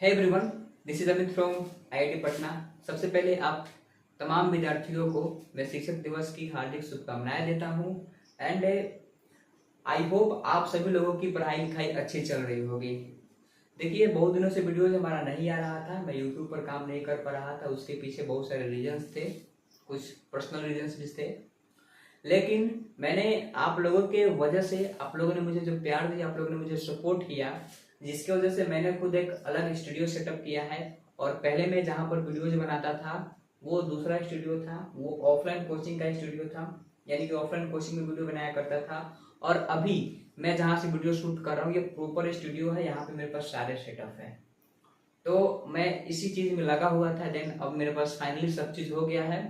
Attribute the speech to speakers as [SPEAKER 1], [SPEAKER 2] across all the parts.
[SPEAKER 1] Hey everyone, this is Amit from IIT Patna. सबसे पहले आप तमाम विद्यार्थियों को मैं शिक्षक दिवस की हार्दिक शुभकामनाएं देता हूं एंड आई होप आप सभी लोगों की पढ़ाई लिखाई अच्छी चल रही होगी। देखिए, बहुत दिनों से वीडियोज हमारा नहीं आ रहा था, मैं यूट्यूब पर काम नहीं कर पा रहा था। उसके पीछे बहुत सारे रीजंस थे, कुछ पर्सनल रीजंस भी थे, लेकिन मैंने आप लोगों के वजह से, आप लोगों ने मुझे जो प्यार दिया, आप लोगों ने मुझे सपोर्ट किया, जिसकी वजह से मैंने खुद एक अलग स्टूडियो सेटअप किया है। और पहले मैं जहाँ पर वीडियोज बनाता था वो दूसरा स्टूडियो था, वो ऑफलाइन कोचिंग का स्टूडियो था, यानी कि ऑफलाइन कोचिंग में वीडियो बनाया करता था। और अभी मैं जहाँ से वीडियो शूट कर रहा हूँ ये प्रॉपर स्टूडियो है, यहाँ पे मेरे पास सारे सेटअप है। तो मैं इसी चीज में लगा हुआ था, देन अब मेरे पास फाइनली सब चीज हो गया है।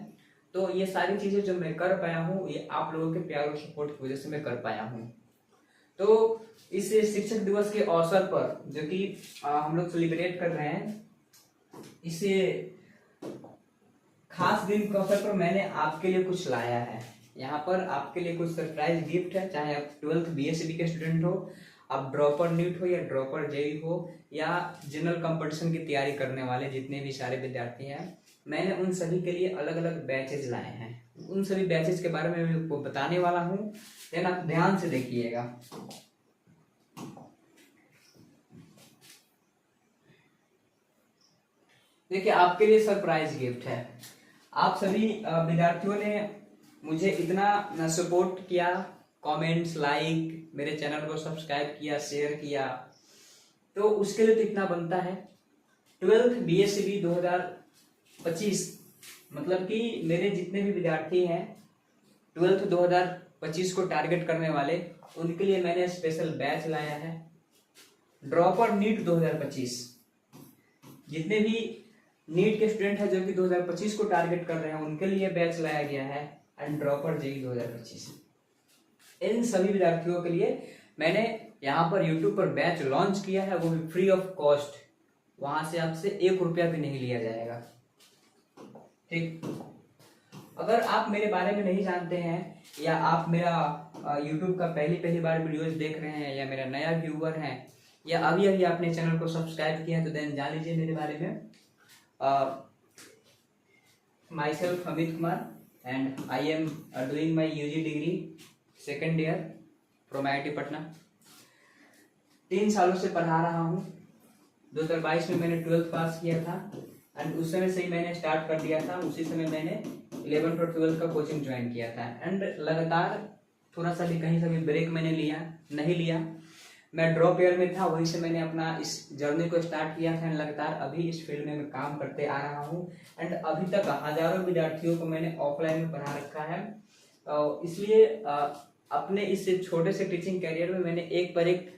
[SPEAKER 1] तो ये सारी चीजें जो मैं कर पाया हूँ ये आप लोगों के प्यार और सपोर्ट की वजह से मैं कर पाया हूँ। तो इस शिक्षक दिवस के अवसर पर जो कि हम लोग सेलिब्रेट कर रहे हैं, इस खास दिन के अवसर पर मैंने आपके लिए कुछ लाया है। यहाँ पर आपके लिए कुछ सरप्राइज गिफ्ट है। चाहे आप 12th BSc के स्टूडेंट हो, आप ड्रॉपर नीट हो या ड्रॉपर जेई हो या जनरल कंपटीशन की तैयारी करने वाले जितने भी सारे विद्यार्थी हैं, मैंने उन सभी के लिए अलग अलग बैचेज लाए हैं। उन सभी बैचेज के बारे में मैं आपको बताने वाला हूँ, देन आप ध्यान से देखिएगा। देखिए, आपके लिए सरप्राइज गिफ्ट है। आप सभी विद्यार्थियों ने मुझे इतना सपोर्ट किया, कमेंट्स, लाइक, मेरे चैनल को सब्सक्राइब किया, शेयर किया, तो उसके लिए तो इतना बनता है। 12th BSc 2025, मतलब कि मेरे जितने भी विद्यार्थी हैं 12th 2025 को टारगेट करने वाले, उनके लिए मैंने स्पेशल बैच लाया है। ड्रॉपर नीट 2025, जितने भी नीट के स्टूडेंट हैं जो कि 2025 को टारगेट कर रहे हैं, उनके लिए बैच लाया गया है। एंड ड्रॉपर जेई 2025, इन सभी विद्यार्थियों के लिए मैंने यहाँ पर यूट्यूब पर बैच लॉन्च किया है, वो भी फ्री ऑफ कॉस्ट। वहां से आपसे 1 रुपया भी नहीं लिया जाएगा। ठीक, अगर आप मेरे बारे में नहीं जानते हैं या आप मेरा यूट्यूब का पहली बार वीडियोज देख रहे हैं या मेरा नया व्यूअर हैं या अभी अभी आपने चैनल को सब्सक्राइब किया है, तो देन जान लीजिए मेरे बारे में। myself Amit Kumar and I am doing my UG degree second year from IIT Patna. 3 सालों से पढ़ा रहा हूँ। 2022 में मैंने 12th पास किया था एंड उस समय से ही मैंने स्टार्ट कर दिया था। उसी समय मैंने 11th और 12th का कोचिंग ज्वाइन किया था एंड लगातार थोड़ा सा भी कहीं से भी ब्रेक मैंने नहीं लिया। मैं ड्रॉप ईयर में था, वहीं से मैंने अपना इस जर्नी को स्टार्ट किया था। लगातार अभी इस फील्ड में मैं काम करते आ रहा हूँ एंड अभी तक हजारों विद्यार्थियों को मैंने ऑफलाइन में पढ़ा रखा है। इसलिए अपने इस छोटे से टीचिंग कैरियर में मैंने एक पर एक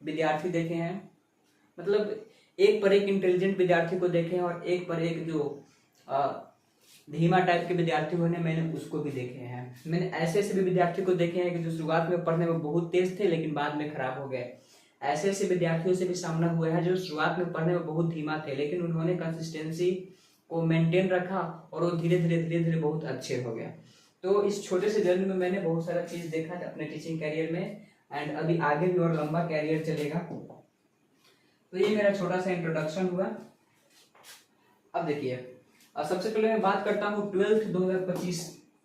[SPEAKER 1] विद्यार्थी देखे हैं, मतलब एक पर एक इंटेलिजेंट विद्यार्थी को देखे हैं और एक पर एक जो धीमा टाइप के विद्यार्थी होने, मैंने उसको भी देखे हैं। मैंने ऐसे भी विद्यार्थी को देखे हैं कि जो शुरुआत में पढ़ने में बहुत तेज थे लेकिन बाद में खराब हो गए। ऐसे विद्यार्थियों से भी सामना हुआ है जो शुरुआत में पढ़ने में बहुत धीमा थे लेकिन उन्होंने कंसिस्टेंसी को मेंटेन रखा और वो धीरे धीरे बहुत अच्छे हो गए। तो इस छोटे से जर्नी में मैंने बहुत सारा चीज देखा है अपने टीचिंग कैरियर में एंड अभी आगे भी और लंबा कैरियर चलेगा। तो ये मेरा छोटा सा इंट्रोडक्शन हुआ। अब देखिए, सबसे पहले मैं बात करता हूँ 12th 2025,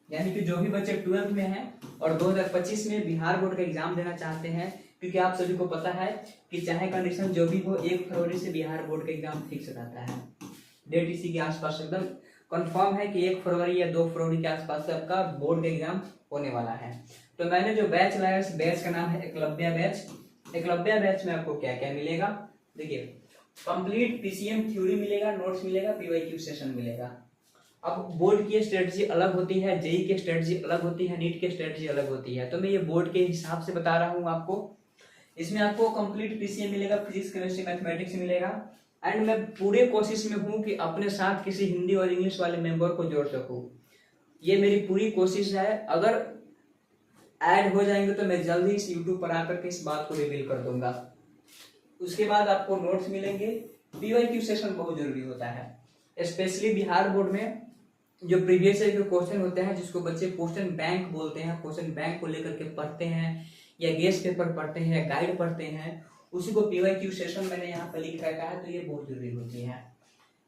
[SPEAKER 1] यानी कि जो भी बच्चे 12th में हैं और 2025 में बिहार बोर्ड का एग्जाम देना चाहते हैं, क्योंकि आप सभी को पता है कि चाहे कंडीशन जो भी हो 1 फरवरी से बिहार बोर्ड का एग्जाम फिक्स रहता है। डेट इसी के आसपास एकदम कंफर्म है कि 1 फरवरी या 2 फरवरी के आसपास से आपका बोर्ड का एग्जाम होने वाला है। तो मैंने जो बैच लाया इस बैच का नाम है एकलव्य बैच। एकलव्य बैच में आपको क्या क्या मिलेगा, देखिए, कंप्लीट PCM थ्योरी मिलेगा, नोट्स मिलेगा, PYQ सेशन मिलेगा। अब बोर्ड की स्ट्रेटजी अलग होती है, जेई की स्ट्रेटजी अलग होती है, नीट की स्ट्रेटजी अलग होती है, तो मैं ये बोर्ड के हिसाब से बता रहा हूँ आपको। इसमें आपको कंप्लीट PCM मिलेगा, फिजिक्स केमिस्ट्री मैथमेटिक्स मिलेगा एंड मैं पूरे कोशिश में हूँ कि अपने साथ किसी हिंदी और इंग्लिश वाले मेंबर को जोड़ सकूँ। ये मेरी पूरी कोशिश है। अगर ऐड हो जाएंगे तो मैं जल्दी इस यूट्यूब पर आकर के इस बात को रिवील कर दूंगा। उसके बाद आपको नोट्स मिलेंगे। PYQ सेशन बहुत जरूरी होता है, स्पेशली बिहार बोर्ड में जो प्रीवियस ईयर के क्वेश्चन होते हैं, जिसको बच्चे क्वेश्चन बैंक बोलते हैं, क्वेश्चन बैंक को लेकर के पढ़ते हैं या गेस्ट पेपर पढ़ते हैं या गाइड पढ़ते हैं, उसी को PYQ सेशन मैंने यहाँ पर लिख रखा है, तो ये बहुत जरूरी होती है।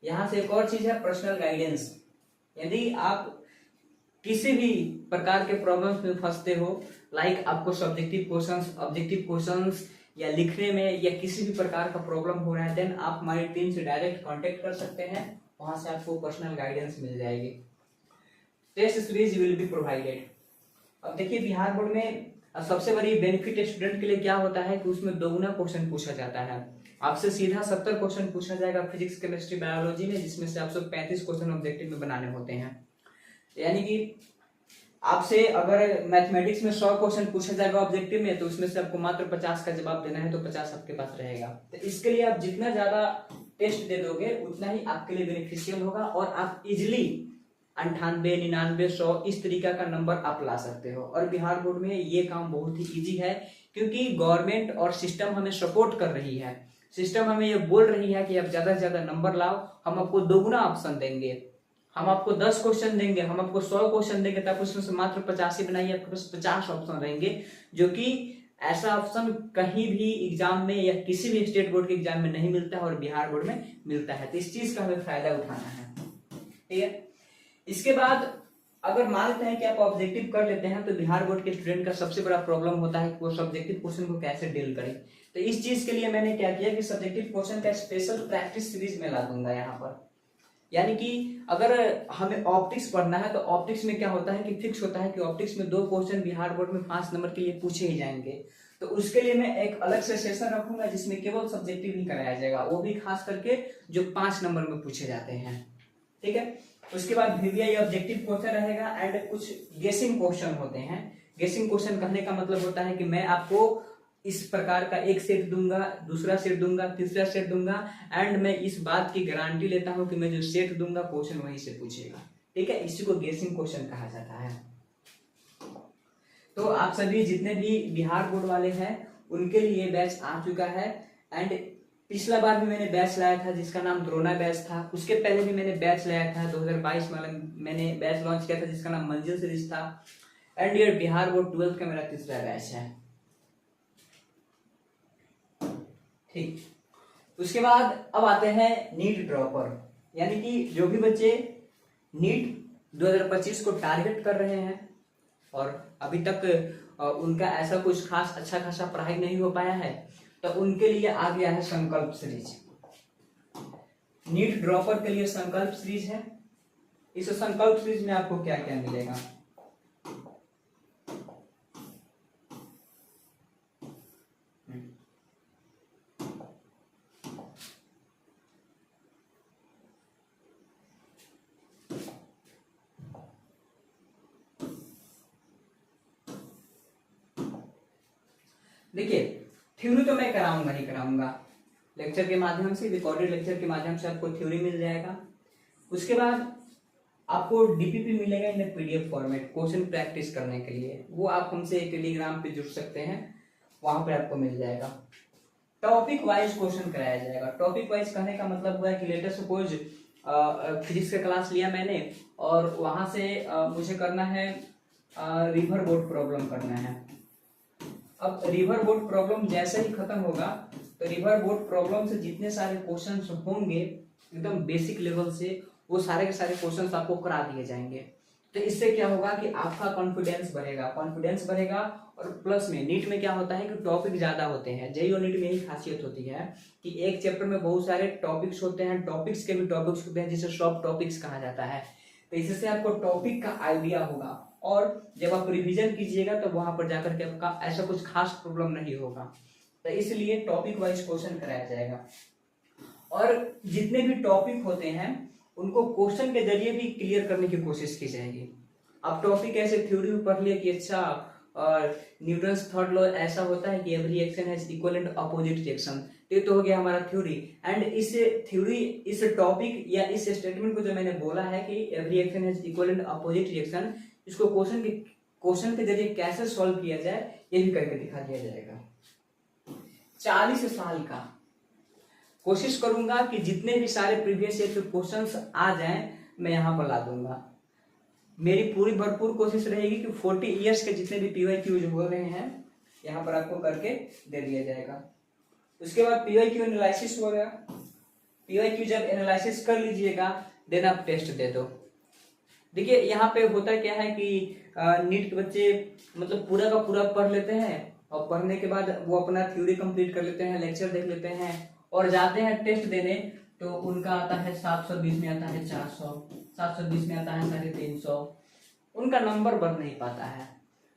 [SPEAKER 1] यहाँ से एक और चीज है पर्सनल गाइडेंस। यदि आप किसी भी प्रकार के प्रॉब्लम्स में फंसते हो, लाइक आपको सब्जेक्टिव क्वेश्चंस, ऑब्जेक्टिव क्वेश्चंस या लिखने में या किसी भी प्रकार का प्रॉब्लम हो रहा है, देन आप हमारी टीम से डायरेक्ट कांटेक्ट कर सकते हैं, वहां से आपको पर्सनल गाइडेंस मिल जाएगी। Test series will be provided. अब देखिए बिहार बोर्ड में सबसे बड़ी बेनिफिट स्टूडेंट के लिए क्या होता है कि उसमें दोगुना क्वेश्चन पूछा जाता है। आपसे सीधा 70 क्वेश्चन पूछा जाएगा फिजिक्स, केमिस्ट्री, बायोलॉजी में, जिसमें से आपसे 35 क्वेश्चन ऑब्जेक्टिव में बनाने होते हैं। यानी कि आपसे अगर मैथमेटिक्स में 100 क्वेश्चन पूछा जाएगा ऑब्जेक्टिव में, तो उसमें से आपको मात्र 50 का जवाब देना है, तो 50 आपके पास रहेगा। तो इसके लिए आप जितना ज्यादा टेस्ट दे दोगे उतना ही आपके लिए बेनिफिशियल होगा, और आप इजिली 98, 99, 100 इस तरीका का नंबर आप ला सकते हो। और बिहार बोर्ड में ये काम बहुत ही इजी है, क्योंकि गवर्नमेंट और सिस्टम हमें सपोर्ट कर रही है। सिस्टम हमें ये बोल रही है कि आप ज्यादा से ज्यादा नंबर लाओ, हम आपको दोगुना ऑप्शन देंगे, हम आपको 10 क्वेश्चन देंगे, हम आपको 100 क्वेश्चन देंगे, तब उसमें से मात्र 85 बनाइए, आपके पास 50 ऑप्शन रहेंगे, जो कि ऐसा ऑप्शन कहीं भी एग्जाम में या किसी भी स्टेट बोर्ड के एग्जाम में नहीं मिलता है, और बिहार बोर्ड में मिलता है। तो इस चीज का हमें फायदा उठाना है, ठीक है। इसके बाद अगर मान लेते हैं कि आप ऑब्जेक्टिव कर लेते हैं, तो बिहार बोर्ड के स्टूडेंट का सबसे बड़ा प्रॉब्लम होता है कि वो सब्जेक्टिव क्वेश्चन को कैसे डील करें। तो इस चीज के लिए मैंने क्या किया कि सब्जेक्टिव क्वेश्चन का स्पेशल प्रैक्टिस सीरीज में ला दूंगा यहाँ पर। यानी कि अगर हमें ऑप्टिक्स पढ़ना है, तो ऑप्टिक्स में क्या होता है कि फिक्स होता है कि ऑप्टिक्स में 2 क्वेश्चन बिहार बोर्ड में 5 नंबर के लिए पूछे ही जाएंगे। तो उसके लिए मैं एक अलग से सेशन रखूंगा जिसमें केवल सब्जेक्टिव ही कराया जाएगा, वो भी खास करके जो 5 नंबर में पूछे जाते हैं, ठीक है। उसके बाद VBI ऑब्जेक्टिव क्वेश्चन रहेगा, एंड कुछ गेसिंग क्वेश्चन होते हैं। गेसिंग क्वेश्चन कहने का मतलब होता है कि मैं आपको इस प्रकार का एक सेट दूंगा, दूसरा सेट दूंगा, तीसरा सेट दूंगा, एंड मैं इस बात की गारंटी लेता हूं कि मैं जो सेट दूंगा क्वेश्चन वहीं से पूछेगा, ठीक है। इसी को गेसिंग क्वेश्चन कहा जाता है। तो आप सभी जितने भी बिहार बोर्ड वाले हैं उनके लिए बैच आ चुका है, एंड पिछला बार भी मैंने बैच लाया था जिसका नाम द्रोणा बैच था। उसके पहले भी मैंने बैच लाया था 2022 में, मैंने बैच लॉन्च किया था जिसका नाम मंजिल सीरीज था, एंड ये बिहार बोर्ड 12th का मेरा तीसरा बैच है, ठीक। उसके बाद अब आते हैं नीट ड्रॉपर, यानी कि जो भी बच्चे नीट 2025 को टारगेट कर रहे हैं और अभी तक उनका ऐसा कुछ खास अच्छा खासा पढ़ाई नहीं हो पाया है, तो उनके लिए आ गया है संकल्प सीरीज। नीट ड्रॉपर के लिए संकल्प सीरीज है। इस संकल्प सीरीज में आपको क्या क्या मिलेगा? देखिए, थ्योरी तो मैं कराऊंगा ही कराऊंगा, लेक्चर के माध्यम से, रिकॉर्डेड लेक्चर के माध्यम से आपको थ्योरी मिल जाएगा। उसके बाद आपको DPP मिलेगा इन PDF फॉर्मेट क्वेश्चन प्रैक्टिस करने के लिए, वो आप हमसे टेलीग्राम पे जुड़ सकते हैं, वहां पर आपको मिल जाएगा। टॉपिक वाइज क्वेश्चन कराया जाएगा। टॉपिक वाइज कहने का मतलब हुआ कि लेटर सपोज फिजिक्स का क्लास लिया मैंने और वहां से मुझे करना है रिवर बोट प्रॉब्लम करना है। अब रिवर बोट प्रॉब्लम जैसे ही खत्म होगा तो रिवर बोट प्रॉब्लम से जितने सारे क्वेश्चंस होंगे एकदम बेसिक लेवल से, वो सारे के सारे क्वेश्चंस आपको करा दिए जाएंगे। तो इससे क्या होगा कि आपका कॉन्फिडेंस बढ़ेगा। और प्लस में नीट में क्या होता है कि टॉपिक ज्यादा होते हैं। जेईई और नीट में यही खासियत होती है कि एक चैप्टर में बहुत सारे टॉपिक्स होते हैं, टॉपिक्स के भी टॉपिक्स होते हैं जिसे सब टॉपिक्स कहा जाता है। तो इससे आपको टॉपिक का आइडिया होगा, और जब आप रिवीजन कीजिएगा तो वहां पर जाकर के आपका ऐसा कुछ खास प्रॉब्लम नहीं होगा। तो इसलिए टॉपिक वाइज क्वेश्चन कराया जाएगा, और जितने भी टॉपिक होते हैं उनको क्वेश्चन के जरिए भी क्लियर करने की कोशिश की जाएगी। अब टॉपिक ऐसे थ्योरी में पढ़ लिया कि अच्छा न्यूटन्स थर्ड लॉ ऐसा होता है कि every action has equal and opposite reaction, ये तो हो गया हमारा थ्योरी। एंड इस थ्योरी, इस टॉपिक या इस स्टेटमेंट को जो मैंने बोला है कि every action has equal and opposite reaction, इसको क्वेश्चन के जरिए कैसे सॉल्व किया जाए ये भी करके दिखा दिया जाएगा। 40 साल का कोशिश करूंगा कि जितने भी सारे प्रीवियस ईयर के क्वेश्चंस आ जाएं मैं यहां पर ला दूंगा। मेरी पूरी भरपूर कोशिश रहेगी कि 40 इयर्स के जितने भी PYQ हो रहे हैं यहां पर आपको करके दे दिया जाएगा। उसके बाद पीवाईक्यू एनालिसिस हो गया। पीवाईक्यू जब एनालिसिस कर लीजिएगा देन आप टेस्ट दे दो। देखिए यहाँ पे होता क्या है कि नीट के बच्चे मतलब पूरा का पूरा पढ़ लेते हैं और पढ़ने के बाद वो अपना थ्योरी कंप्लीट कर लेते हैं, लेक्चर देख लेते हैं और जाते हैं टेस्ट देने, तो उनका आता है 720 में आता है 400, 720 में आता है 350, उनका नंबर बढ़ नहीं पाता है।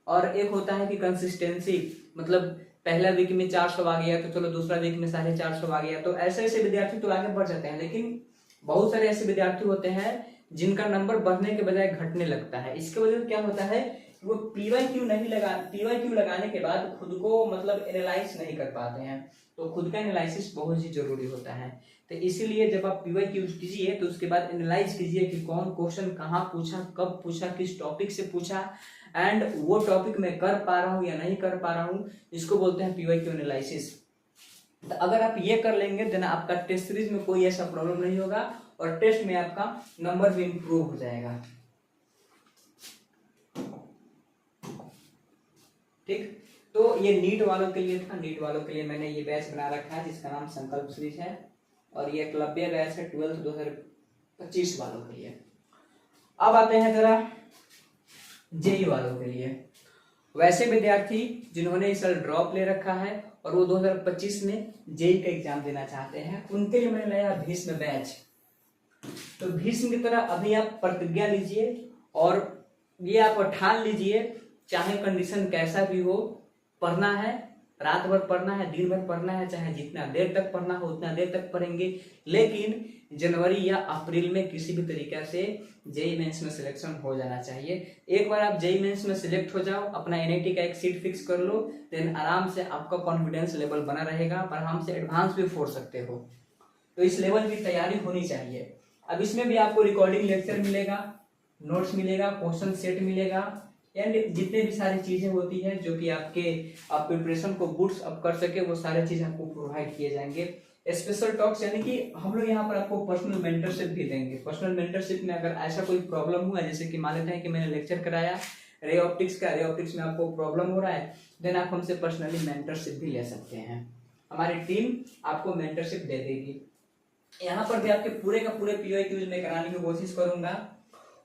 [SPEAKER 1] और एक होता है कि कंसिस्टेंसी, मतलब पहला वीक में 400 आ गया तो चलो दूसरा वीक में 450 आ गया, तो ऐसे ऐसे विद्यार्थी तो आगे बढ़ जाते हैं। लेकिन बहुत सारे ऐसे विद्यार्थी होते हैं जिनका नंबर बढ़ने के बजाय घटने लगता है। इसके वजह से क्या होता है कि वो पीवाईक्यू लगाने के बाद खुद को मतलब एनालाइज नहीं कर पाते हैं, तो खुद का एनालिसिस बहुत ही जरूरी होता है। तो इसीलिए जब आप पीवाईक्यू कीजिए तो उसके बाद एनालाइज कीजिए कि कौन क्वेश्चन कहाँ पूछा, कब पूछा, किस टॉपिक से पूछा, एंड वो टॉपिक मैं कर पा रहा हूँ या नहीं कर पा रहा हूँ, इसको बोलते हैं पीवाईक्यू एनालिसिस। तो अगर आप ये कर लेंगे देन आपका टेस्ट सीरीज में कोई ऐसा प्रॉब्लम नहीं होगा और टेस्ट में आपका नंबर भी इंप्रूव हो जाएगा। ठीक, तो ये नीट वालों के लिए था। नीट वालों के लिए मैंने ये बैच बना रखा है जिसका नाम संकल्प सीरीज है, और ये एकलव्य बैच है 12th 2025 वालों के लिए। अब आते हैं जरा जेई वालों के लिए। वैसे विद्यार्थी जिन्होंने इस साल ड्रॉप ले रखा है और वो 2025 में जेई का एग्जाम देना चाहते हैं, उनके लिए मैंने लाया भीष्म बैच। तो भीष्म की तरह अभी आप प्रतिज्ञा लीजिए और ये आप ठान लीजिए, चाहे कंडीशन कैसा भी हो, पढ़ना है, रात भर पढ़ना है, दिन भर पढ़ना है, चाहे जितना देर तक पढ़ना हो उतना देर तक पढ़ेंगे, लेकिन जनवरी या अप्रैल में किसी भी तरीके से जेई मेंस में सिलेक्शन हो जाना चाहिए। एक बार आप जेई मेंस में सिलेक्ट हो जाओ, अपना एनआईटी का एक सीट फिक्स कर लो, देन आराम से आपका कॉन्फिडेंस लेवल बना रहेगा, पर हमसे एडवांस भी फोड़ सकते हो। तो इस लेवल की तैयारी होनी चाहिए। अब इसमें भी आपको रिकॉर्डिंग लेक्चर मिलेगा, नोट्स मिलेगा, क्वेश्चन सेट मिलेगा, एंड जितने भी सारी चीजें होती है जो कि आपके प्रिपरेशन को बूस्ट अप कर सके, वो सारे चीज आपको प्रोवाइड किए जाएंगे। स्पेशल टॉक्स यानी कि हम लोग यहाँ पर आपको पर्सनल मेंटरशिप भी देंगे। पर्सनल मेंटरशिप में अगर ऐसा कोई प्रॉब्लम हुआ, जैसे कि मान लेते हैं कि मैंने लेक्चर कराया रे ऑप्टिक्स का, रे ऑप्टिक्स में आपको प्रॉब्लम हो रहा है, देन आप हमसे पर्सनली मेंटरशिप भी ले सकते हैं। हमारी टीम आपको मेंटरशिप दे देगी। यहाँ पर भी आपके पूरे का पूरे पीवाईक्यूज में कराने की कोशिश करूंगा।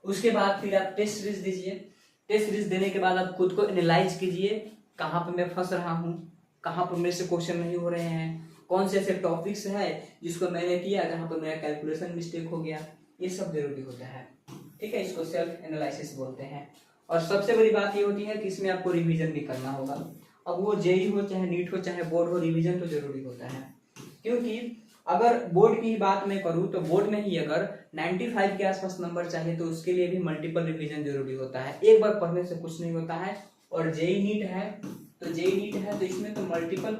[SPEAKER 1] उसके बाद फिर आप टेस्ट सीरीज दीजिए। टेस्ट सीरीज देने के बाद आप खुद को एनालाइज कीजिए, कहाँ पे मैं फंस रहा हूँ, कहाँ पर मेरे से क्वेश्चन नहीं हो रहे हैं, कौन से ऐसे टॉपिक्स है जिसको मैंने किया जहाँ पर मेरा कैलकुलेशन मिस्टेक हो गया, ये सब जरूरी होता है। ठीक है, इसको सेल्फ एनालिसिस बोलते हैं। और सबसे बड़ी बात ये होती है कि इसमें आपको रिविजन भी करना होगा। अब वो जेई हो, चाहे नीट हो, चाहे बोर्ड हो, रिविजन तो जरूरी होता है। क्योंकि अगर बोर्ड की बात मैं करूं तो बोर्ड में ही अगर 95 के आसपास नंबर चाहिए तो उसके लिए भी मल्टीपल रिवीजन जरूरी होता है। एक बार पढ़ने से कुछ नहीं होता है। और जेई नीट है तो इसमें तो मल्टीपल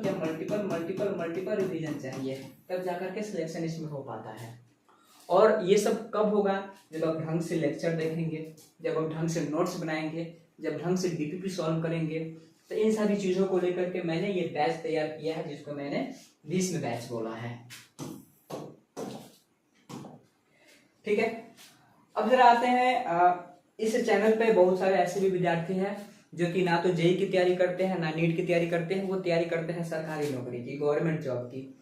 [SPEAKER 1] रिवीजन चाहिए, तब जाकर के सिलेक्शन इसमें हो पाता है। और ये सब कब होगा? जब आप ढंग से लेक्चर देखेंगे, जब आप ढंग से नोट्स बनाएंगे, जब ढंग से डीपीपी सॉल्व करेंगे। तो इन सारी चीजों को लेकर के मैंने ये बैच तैयार किया है जिसको मैंने भीष्म बैच बोला है। ठीक है, अब जरा आते हैं इस चैनल पे बहुत सारे ऐसे भी विद्यार्थी हैं जो कि ना तो जेई की तैयारी करते हैं ना नीट की तैयारी करते हैं, वो तैयारी करते हैं सरकारी नौकरी की, गवर्नमेंट जॉब की।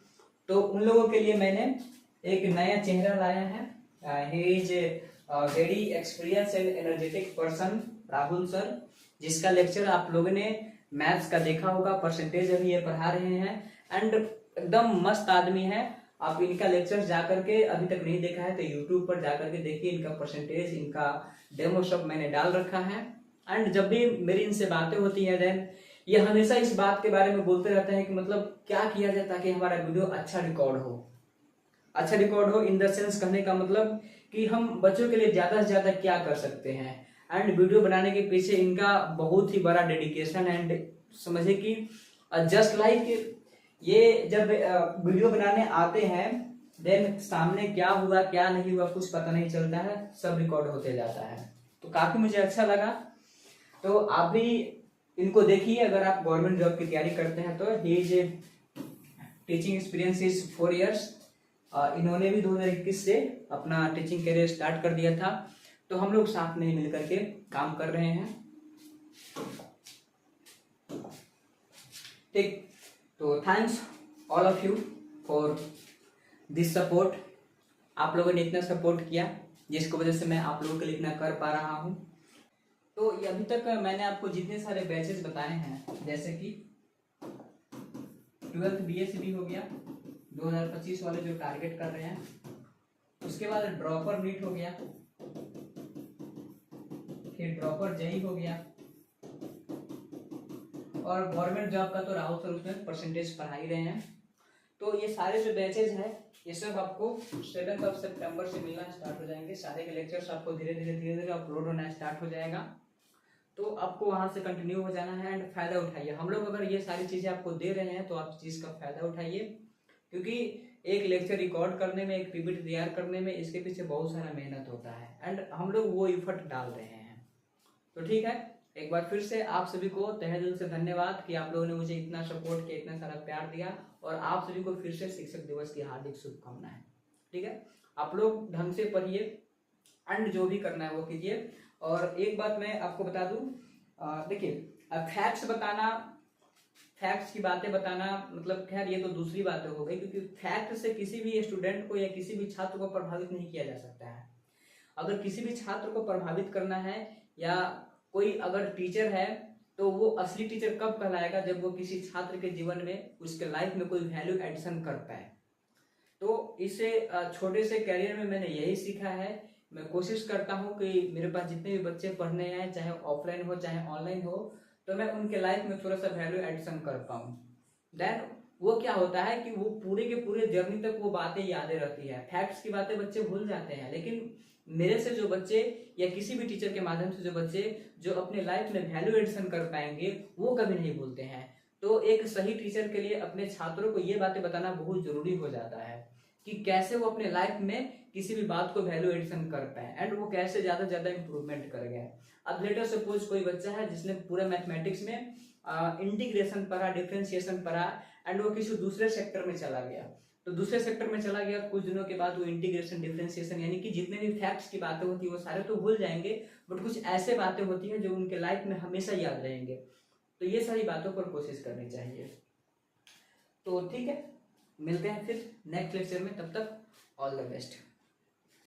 [SPEAKER 1] तो उन लोगों के लिए मैंने एक नया चेहरा लाया है। He is very experience and energetic person, Rahul sir, जिसका लेक्चर आप लोगों ने मैथ्स का देखा होगा, परसेंटेज अभी ये पढ़ा रहे हैं एंड एकदम मस्त आदमी है। आप इनका लेक्चर जाकर के अभी तक नहीं देखा है तो यूट्यूब पर जाकर के देखिए, इनका परसेंटेज, इनका डेमो सब मैंने डाल रखा है। एंड जब भी मेरी इनसे बातें होती है देन ये हमेशा इस बात के बारे में बोलते रहते हैं कि मतलब क्या किया जाए ताकि हमारा वीडियो अच्छा रिकॉर्ड हो। अच्छा रिकॉर्ड हो इन द सेंस कहने का मतलब कि हम बच्चों के लिए ज्यादा से ज्यादा क्या कर सकते हैं। एंड वीडियो बनाने के पीछे इनका बहुत ही बड़ा डेडिकेशन एंड समझे कि जस्ट लाइक ये जब वीडियो बनाने आते हैं देन सामने क्या हुआ क्या नहीं हुआ कुछ पता नहीं चलता है, सब रिकॉर्ड होते जाता है। तो काफी मुझे अच्छा लगा। तो आप भी इनको देखिए अगर आप गवर्नमेंट जॉब की तैयारी करते हैं तो। He is teaching experience is 4 years। इन्होंने भी 2021 से अपना टीचिंग करियर स्टार्ट कर दिया था, तो हम लोग साथ में ही मिलकर के काम कर रहे हैं। ठीक, तो thanks all of you for this support. आप लोगों ने इतना सपोर्ट किया जिसकी वजह से मैं आप लोगों के लिए इतना कर पा रहा हूँ। तो ये अभी तक मैंने आपको जितने सारे बैचेस बताए हैं, जैसे कि 12th BSc हो गया 2025 वाले जो टारगेट कर रहे हैं, उसके बाद ड्रॉपर नीट हो गया, फिर ड्रॉपर जेई हो गया, और गवर्नमेंट जॉब का तो राहुल सर उसमें परसेंटेज पढ़ा ही रहे हैं। तो ये सारे जो बैचेज हैं ये सब आपको 7 सितंबर से मिलना स्टार्ट हो जाएंगे। सारे के लेक्चर्स आपको धीरे धीरे अपलोड होना स्टार्ट हो जाएगा, तो आपको वहां से कंटिन्यू हो जाना है एंड फायदा उठाइए। हम लोग अगर ये सारी चीजें आपको दे रहे हैं तो आप इस चीज का फायदा उठाइए, क्योंकि एक लेक्चर रिकॉर्ड करने में, एक पीपीटी तैयार करने में इसके पीछे बहुत सारा मेहनत होता है एंड हम लोग वो इफर्ट डाल रहे हैं। तो ठीक है, एक बार फिर से आप सभी को तहे दिल से धन्यवाद कि आप लोगों ने मुझे इतना सपोर्ट किया, इतना सारा प्यार दिया, और आप सभी को फिर से शिक्षक दिवस की हार्दिक शुभकामनाएं। ठीक है, आप लोग ढंग से पढ़िए एंड जो भी करना है वो कीजिए। और एक बात मैं आपको बता दूं, देखिए फैक्ट्स बताना, फैक्ट्स की बातें बताना, मतलब खैर ये तो दूसरी बातें हो गई, क्योंकि फैक्ट से किसी भी स्टूडेंट को या किसी भी छात्र को प्रभावित नहीं किया जा सकता है। अगर किसी भी छात्र को प्रभावित करना है या कोई अगर टीचर है तो वो असली टीचर कब कहलाएगा, जब वो किसी छात्र के जीवन में, उसके लाइफ में कोई वैल्यू एडिशन कर पाए। तो इससे छोटे से करियर में मैंने यही सीखा है। मैं कोशिश करता हूँ कि मेरे पास जितने भी बच्चे पढ़ने आए, चाहे ऑफलाइन हो चाहे ऑनलाइन हो, तो मैं उनके लाइफ में थोड़ा सा वैल्यू एडिशन कर पाऊँ। देन वो क्या होता है कि वो पूरे के पूरे जर्नी तक वो बातें यादें रहती है। फैक्ट्स की बातें बच्चे भूल जाते हैं, लेकिन मेरे से जो बच्चे या किसी भी टीचर के माध्यम से जो बच्चे जो अपने लाइफ में वैल्यू एडिशन कर पाएंगे वो कभी नहीं भूलते हैं। तो एक सही टीचर के लिए अपने छात्रों को ये बातें बताना बहुत जरूरी हो जाता है कि कैसे वो अपने लाइफ में किसी भी बात को वैल्यू एडिशन कर पाए एंड वो कैसे ज्यादा ज्यादा इंप्रूवमेंट कर गए। अब लेटर सपोज कोई बच्चा है जिसने पूरा मैथमेटिक्स में इंटीग्रेशन पढ़ा, डिफरेंशिएशन पढ़ा, एंड वो किसी दूसरे सेक्टर में चला गया, तो दूसरे सेक्टर में चला गया, कुछ दिनों के बाद वो इंटीग्रेशन, डिफरेंशिएशन यानी कि जितने भी फैक्ट्स की बातें होती है वो सारे तो भूल जाएंगे, बट कुछ ऐसे बातें होती हैं जो उनके लाइफ में हमेशा याद रहेंगे। तो ये सारी बातों पर कोशिश करनी चाहिए। तो ठीक है, मिलते हैं फिर नेक्स्ट लेक्चर में, तब तक ऑल द बेस्ट।